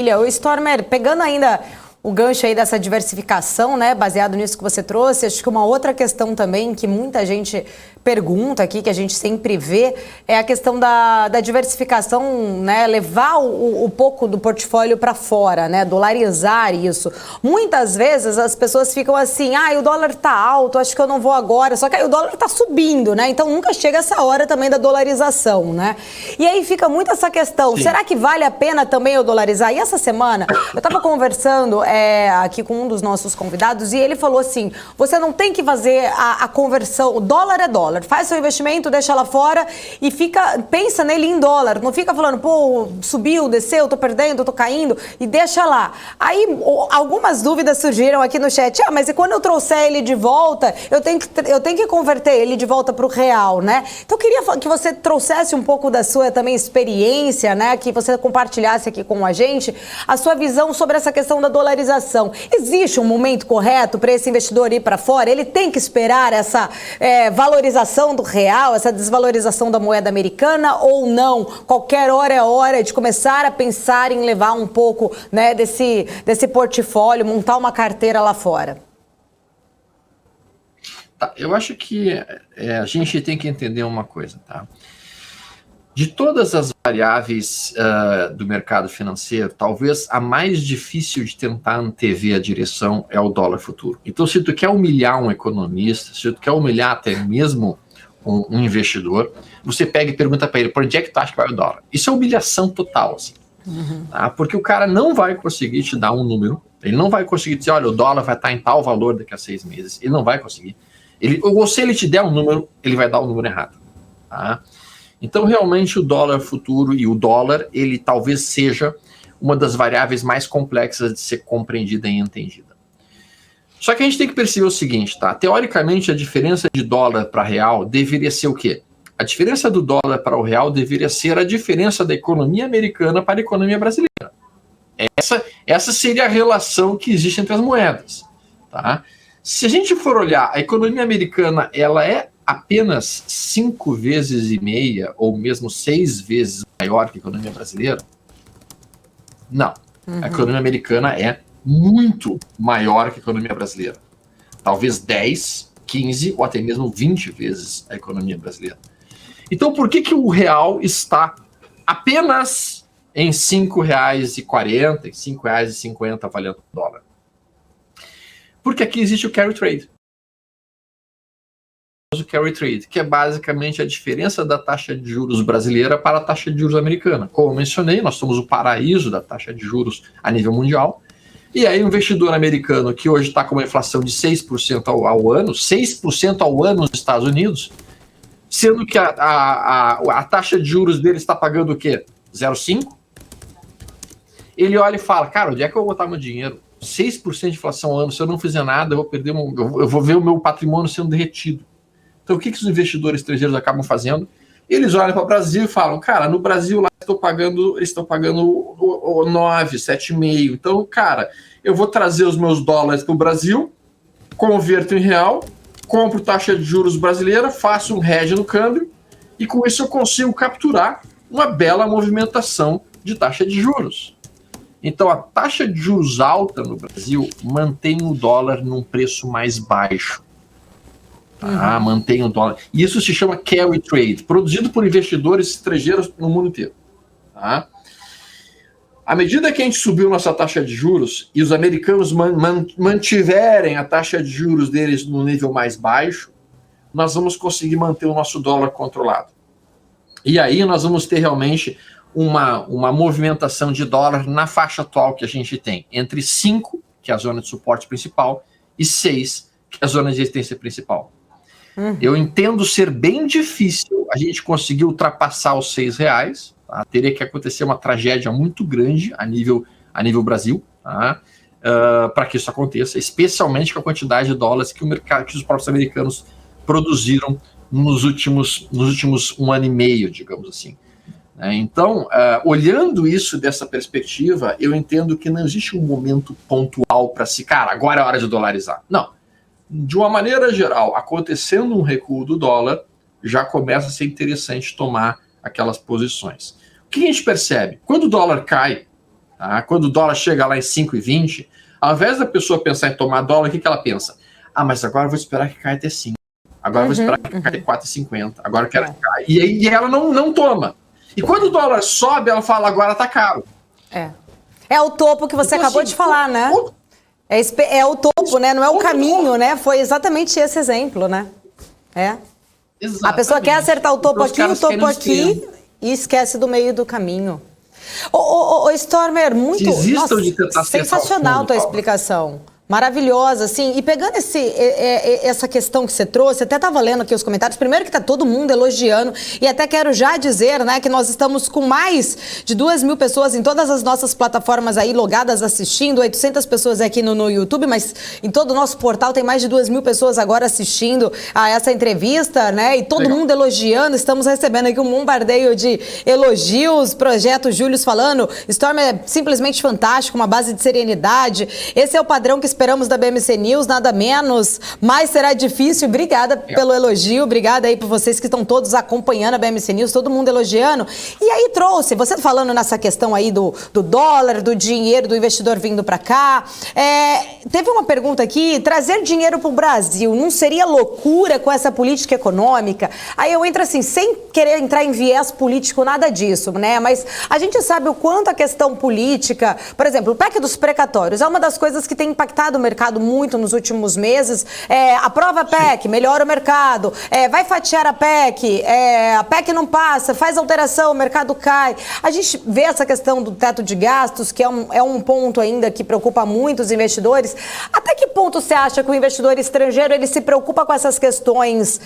O Stormer, pegando ainda o gancho aí dessa diversificação, né, baseado nisso que você trouxe, acho que uma outra questão também que muita gente pergunta aqui, que a gente sempre vê, é a questão da diversificação, né, levar o pouco do portfólio para fora, né, dolarizar isso. Muitas vezes as pessoas ficam assim, o dólar tá alto, acho que eu não vou agora, só que aí o dólar tá subindo, né, então nunca chega essa hora também da dolarização, né. E aí fica muito essa questão, Sim. Será que vale a pena também eu dolarizar? E essa semana eu estava conversando aqui com um dos nossos convidados e ele falou assim, você não tem que fazer a conversão, o dólar é dólar, faz seu investimento, deixa lá fora e pensa nele em dólar, não fica falando, pô, subiu, desceu, tô perdendo, tô caindo e deixa lá. Aí algumas dúvidas surgiram aqui no chat, mas e quando eu trouxer ele de volta, eu tenho que converter ele de volta pro real, né? Então eu queria que você trouxesse um pouco da sua também experiência, né, que você compartilhasse aqui com a gente, a sua visão sobre essa questão da dolarização. Existe um momento correto para esse investidor ir para fora? Ele tem que esperar essa valorização do real, essa desvalorização da moeda americana ou não? Qualquer hora é hora de começar a pensar em levar um pouco, né, desse portfólio, montar uma carteira lá fora. Tá, eu acho que a gente tem que entender uma coisa, tá? De todas as variáveis do mercado financeiro, talvez a mais difícil de tentar antever a direção é o dólar futuro. Então, se tu quer humilhar um economista, se tu quer humilhar até mesmo um investidor, você pega e pergunta para ele, por onde é que tu acha que vai o dólar? Isso é humilhação total, assim. Tá? Porque o cara não vai conseguir te dar um número, ele não vai conseguir dizer, olha, o dólar vai estar em tal valor daqui a 6 meses. Ele não vai conseguir. Ou se ele te der um número, ele vai dar o número errado. Tá? Então, realmente, o dólar futuro e o dólar, ele talvez seja uma das variáveis mais complexas de ser compreendida e entendida. Só que a gente tem que perceber o seguinte, tá? Teoricamente, a diferença de dólar para real deveria ser o quê? A diferença do dólar para o real deveria ser a diferença da economia americana para a economia brasileira. Essa seria a relação que existe entre as moedas, tá? Se a gente for olhar, a economia americana, ela é apenas 5,5 vezes ou mesmo 6 vezes maior que a economia brasileira? Não. A economia americana é muito maior que a economia brasileira. Talvez 10, 15 ou até mesmo 20 vezes a economia brasileira. Então, por que o real está apenas em R$ 5,40, R$ 5,50 valendo o dólar? Porque aqui existe o carry trade. O carry trade, que é basicamente a diferença da taxa de juros brasileira para a taxa de juros americana. Como eu mencionei, nós somos o paraíso da taxa de juros a nível mundial. E aí o investidor americano, que hoje está com uma inflação de 6% ao ano, 6% ao ano nos Estados Unidos, sendo que a taxa de juros dele está pagando o quê? 0,5%? Ele olha e fala, cara, onde é que eu vou botar meu dinheiro? 6% de inflação ao ano, se eu não fizer nada, eu vou ver o meu patrimônio sendo derretido. Então, o que os investidores estrangeiros acabam fazendo? Eles olham para o Brasil e falam, cara, no Brasil lá eles estão pagando 9, 7,5. Então, cara, eu vou trazer os meus dólares para o Brasil, converto em real, compro taxa de juros brasileira, faço um hedge no câmbio e com isso eu consigo capturar uma bela movimentação de taxa de juros. Então, a taxa de juros alta no Brasil mantém o dólar num preço mais baixo. Mantém o dólar. E isso se chama carry trade, produzido por investidores estrangeiros no mundo inteiro. Tá? À medida que a gente subiu nossa taxa de juros e os americanos mantiverem a taxa de juros deles no nível mais baixo, nós vamos conseguir manter o nosso dólar controlado. E aí nós vamos ter realmente uma movimentação de dólar na faixa atual que a gente tem, entre 5, que é a zona de suporte principal, e 6, que é a zona de resistência principal. Eu entendo ser bem difícil a gente conseguir ultrapassar os R$6, tá? Teria que acontecer uma tragédia muito grande a nível Brasil, tá? Para que isso aconteça, especialmente com a quantidade de dólares que os próprios americanos produziram nos últimos 1 ano e meio, digamos assim. Então, olhando isso dessa perspectiva, eu entendo que não existe um momento pontual para cara, agora é hora de dolarizar. Não. De uma maneira geral, acontecendo um recuo do dólar, já começa a ser interessante tomar aquelas posições. O que a gente percebe? Quando o dólar cai, Tá? Quando o dólar chega lá em 5,20, ao invés da pessoa pensar em tomar dólar, o que ela pensa? Mas agora eu vou esperar que caia até 5. Agora eu vou esperar que caia até 4,50. Agora eu quero que caia. E aí ela não toma. E quando o dólar sobe, ela fala, agora tá caro. É o topo que você acabou de falar, né? É o topo, né? Não é o caminho, né? Foi exatamente esse exemplo, né? Exatamente. A pessoa quer acertar o topo aqui, o topo aqui, e esquece do meio do caminho. Stormer, muito... Nossa, de tentar sensacional a tua explicação. Maravilhosa, assim. E pegando essa questão que você trouxe, até estava lendo aqui os comentários. Primeiro que está todo mundo elogiando. E até quero já dizer, né, que nós estamos com mais de 2.000 pessoas em todas as nossas plataformas aí logadas assistindo. 800 pessoas aqui no YouTube, mas em todo o nosso portal tem mais de 2.000 pessoas agora assistindo a essa entrevista, né? E todo mundo elogiando. Estamos recebendo aqui um bombardeio de elogios. Projeto Júlio falando. Stormer é simplesmente fantástico, uma base de serenidade. Esse é o padrão que esperamos da BMC News, nada menos, mas será difícil. Obrigada pelo elogio, obrigada aí por vocês que estão todos acompanhando a BMC News, todo mundo elogiando. E aí trouxe, você falando nessa questão aí do dólar, do dinheiro, do investidor vindo para cá, teve uma pergunta aqui, trazer dinheiro para o Brasil não seria loucura com essa política econômica? Aí eu entro assim, sem querer entrar em viés político, nada disso, né? Mas a gente sabe o quanto a questão política, por exemplo, o PEC dos precatórios é uma das coisas que tem impactado o mercado muito nos últimos meses. Aprova a PEC, melhora o mercado, vai fatiar a PEC não passa, faz alteração, o mercado cai. A gente vê essa questão do teto de gastos, que é um ponto ainda que preocupa muito os investidores. Até que ponto você acha que o investidor estrangeiro ele se preocupa com essas questões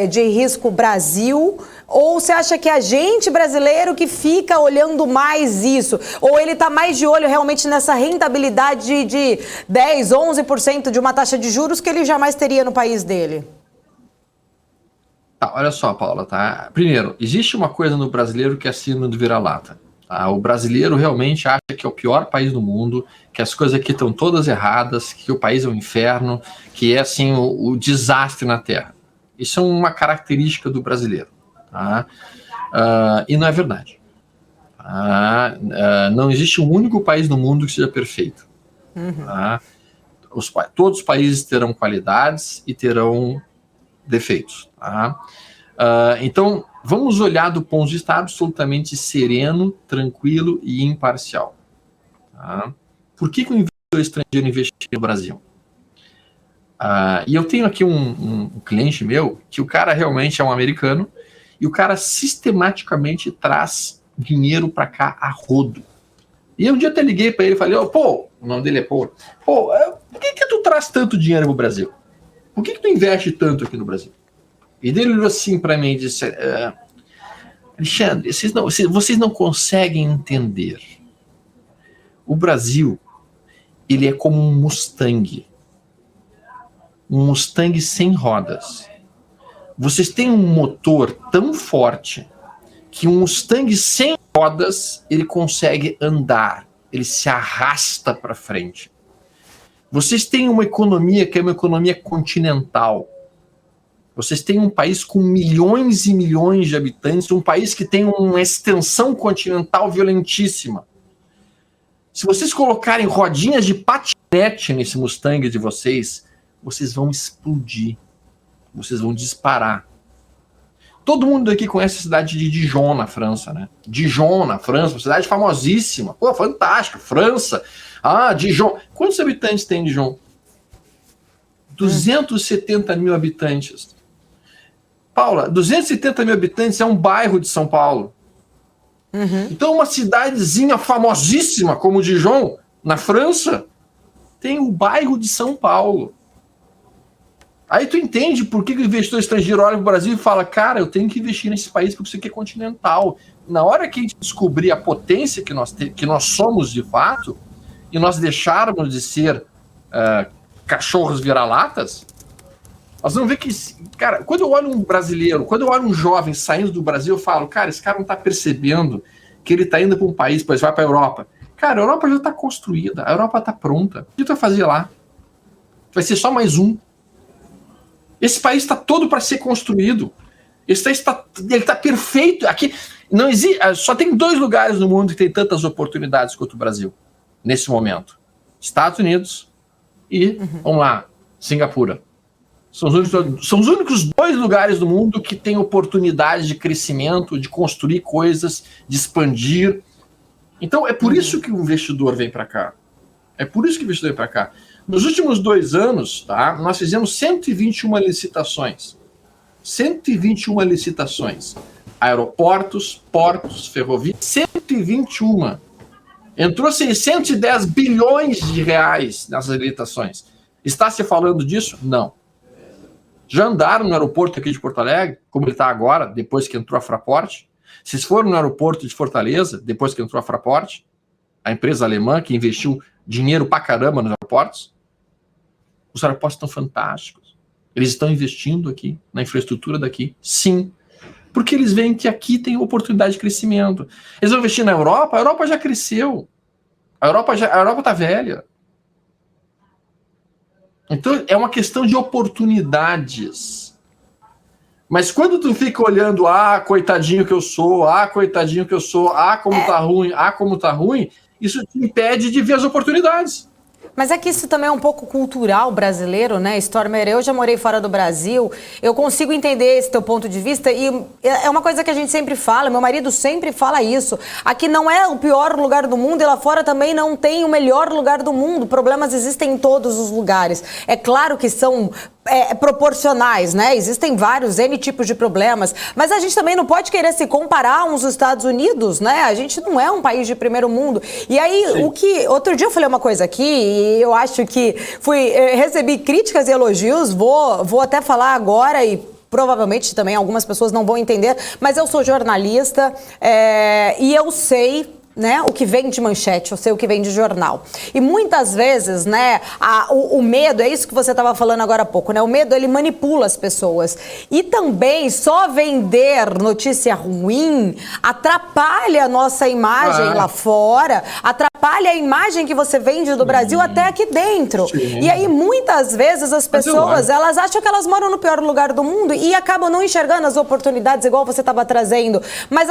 de risco Brasil? Ou você acha que a gente brasileiro que fica olhando mais isso? Ou ele está mais de olho realmente nessa rentabilidade de 10, 11% de uma taxa de juros que ele jamais teria no país dele? Olha só, Paula, tá? Primeiro, existe uma coisa no brasileiro que é a síndrome do vira-lata. Tá? O brasileiro realmente acha que é o pior país do mundo, que as coisas aqui estão todas erradas, que o país é um inferno, que é assim o desastre na Terra. Isso é uma característica do brasileiro. Tá? E não é verdade. Não existe um único país no mundo que seja perfeito. Tá? Todos os países terão qualidades e terão defeitos. Tá? Então, vamos olhar do ponto de vista absolutamente sereno, tranquilo e imparcial. Tá? Por que o investidor estrangeiro investiu no Brasil? E eu tenho aqui um cliente meu, que o cara realmente é um americano, e o cara sistematicamente traz dinheiro para cá a rodo. E um dia eu até liguei para ele e falei, o nome dele é Paul, por que tu traz tanto dinheiro pro Brasil? Por que tu investe tanto aqui no Brasil? E ele olhou assim para mim e disse, Alexandre, vocês não conseguem entender. O Brasil, ele é como um Mustang sem rodas. Vocês têm um motor tão forte que um Mustang sem rodas, ele consegue andar, ele se arrasta para frente. Vocês têm uma economia que é uma economia continental. Vocês têm um país com milhões e milhões de habitantes, um país que tem uma extensão continental violentíssima. Se vocês colocarem rodinhas de patinete nesse Mustang de vocês vão explodir. Vocês vão disparar. Todo mundo aqui conhece a cidade de Dijon, na França, né? Dijon, na França, uma cidade famosíssima. Fantástico, França. Dijon. Quantos habitantes tem Dijon? 270 mil habitantes. Paula, 270 mil habitantes é um bairro de São Paulo. Então, uma cidadezinha famosíssima como Dijon, na França, tem o bairro de São Paulo. Aí tu entende por que o investidor estrangeiro olha para o Brasil e fala, cara, eu tenho que investir nesse país porque isso aqui é continental. Na hora que a gente descobrir a potência que nós somos de fato, e nós deixarmos de ser cachorros vira-latas, nós vamos ver que, cara, quando eu olho um brasileiro, quando eu olho um jovem saindo do Brasil, eu falo, cara, esse cara não está percebendo que ele está indo para um país, depois vai para a Europa. Cara, a Europa já está construída, a Europa está pronta. O que tu vai fazer lá? Vai ser só mais um. Esse país está todo para ser construído. Esse país ele está perfeito. Aqui, Não existe, só tem 2 lugares no mundo que tem tantas oportunidades quanto o Brasil, nesse momento. Estados Unidos e, vamos lá, Singapura. São os únicos 2 lugares do mundo que têm oportunidade de crescimento, de construir coisas, de expandir. Então, é por isso que o investidor vem para cá. Nos últimos 2 anos, tá, nós fizemos 121 licitações. 121 licitações. Aeroportos, portos, ferrovias, 121. Entrou 610 bilhões de reais nessas licitações. Está se falando disso? Não. Já andaram no aeroporto aqui de Porto Alegre, como ele está agora, depois que entrou a Fraport? Vocês foram no aeroporto de Fortaleza, depois que entrou a Fraport? A empresa alemã que investiu dinheiro pra caramba nos aeroportos? Os aeroportos estão fantásticos. Eles estão investindo aqui, na infraestrutura daqui. Sim. Porque eles veem que aqui tem oportunidade de crescimento. Eles vão investir na Europa? A Europa já cresceu. A Europa está velha. Então, é uma questão de oportunidades. Mas quando tu fica olhando, coitadinho que eu sou, como tá ruim, isso te impede de ver as oportunidades. Mas é que isso também é um pouco cultural brasileiro, né, Stormer? Eu já morei fora do Brasil, eu consigo entender esse teu ponto de vista e é uma coisa que a gente sempre fala, meu marido sempre fala isso. Aqui não é o pior lugar do mundo e lá fora também não tem o melhor lugar do mundo. Problemas existem em todos os lugares. É claro que são proporcionais, né? Existem vários N tipos de problemas, mas a gente também não pode querer se comparar uns Estados Unidos, né? A gente não é um país de primeiro mundo. E aí, outro dia eu falei uma coisa aqui e eu acho que recebi críticas e elogios, vou até falar agora e provavelmente também algumas pessoas não vão entender, mas eu sou jornalista e eu sei, né, o que vem de manchete, eu sei o que vem de jornal. E muitas vezes, né, o medo, é isso que você estava falando agora há pouco, né? O medo, ele manipula as pessoas. E também só vender notícia ruim atrapalha a nossa imagem lá fora, atrapalha a imagem que você vende do Brasil até aqui dentro. Sim. E aí, muitas vezes, as pessoas, elas acham que elas moram no pior lugar do mundo e acabam não enxergando as oportunidades igual você estava trazendo. Mas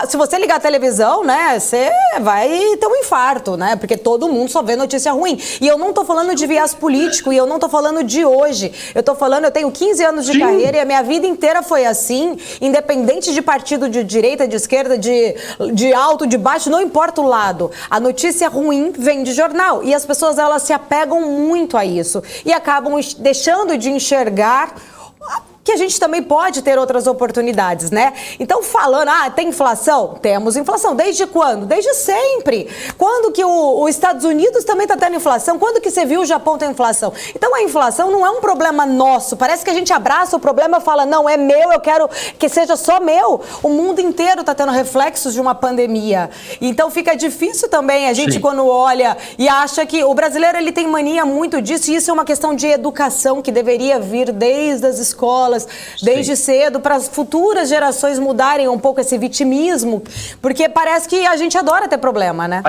se você ligar a televisão, né, você vai ter um infarto, né? Porque todo mundo só vê notícia ruim. E eu não tô falando de viés político, e eu não tô falando de hoje. Eu tô falando, eu tenho 15 anos de carreira e a minha vida inteira foi assim, independente de partido de direita, de esquerda, de alto, de baixo, não importa o lado. A notícia ruim vem de jornal. E as pessoas, elas se apegam muito a isso. E acabam deixando de enxergar que a gente também pode ter outras oportunidades, né? Então, falando, tem inflação? Temos inflação. Desde quando? Desde sempre. Quando que os Estados Unidos também está tendo inflação? Quando que você viu o Japão ter inflação? Então, a inflação não é um problema nosso. Parece que a gente abraça o problema e fala, não, é meu, eu quero que seja só meu. O mundo inteiro está tendo reflexos de uma pandemia. Então, fica difícil também a gente, quando olha e acha que o brasileiro, ele tem mania muito disso, e isso é uma questão de educação que deveria vir desde as escolas, desde cedo, para as futuras gerações mudarem um pouco esse vitimismo, porque parece que a gente adora ter problema, né?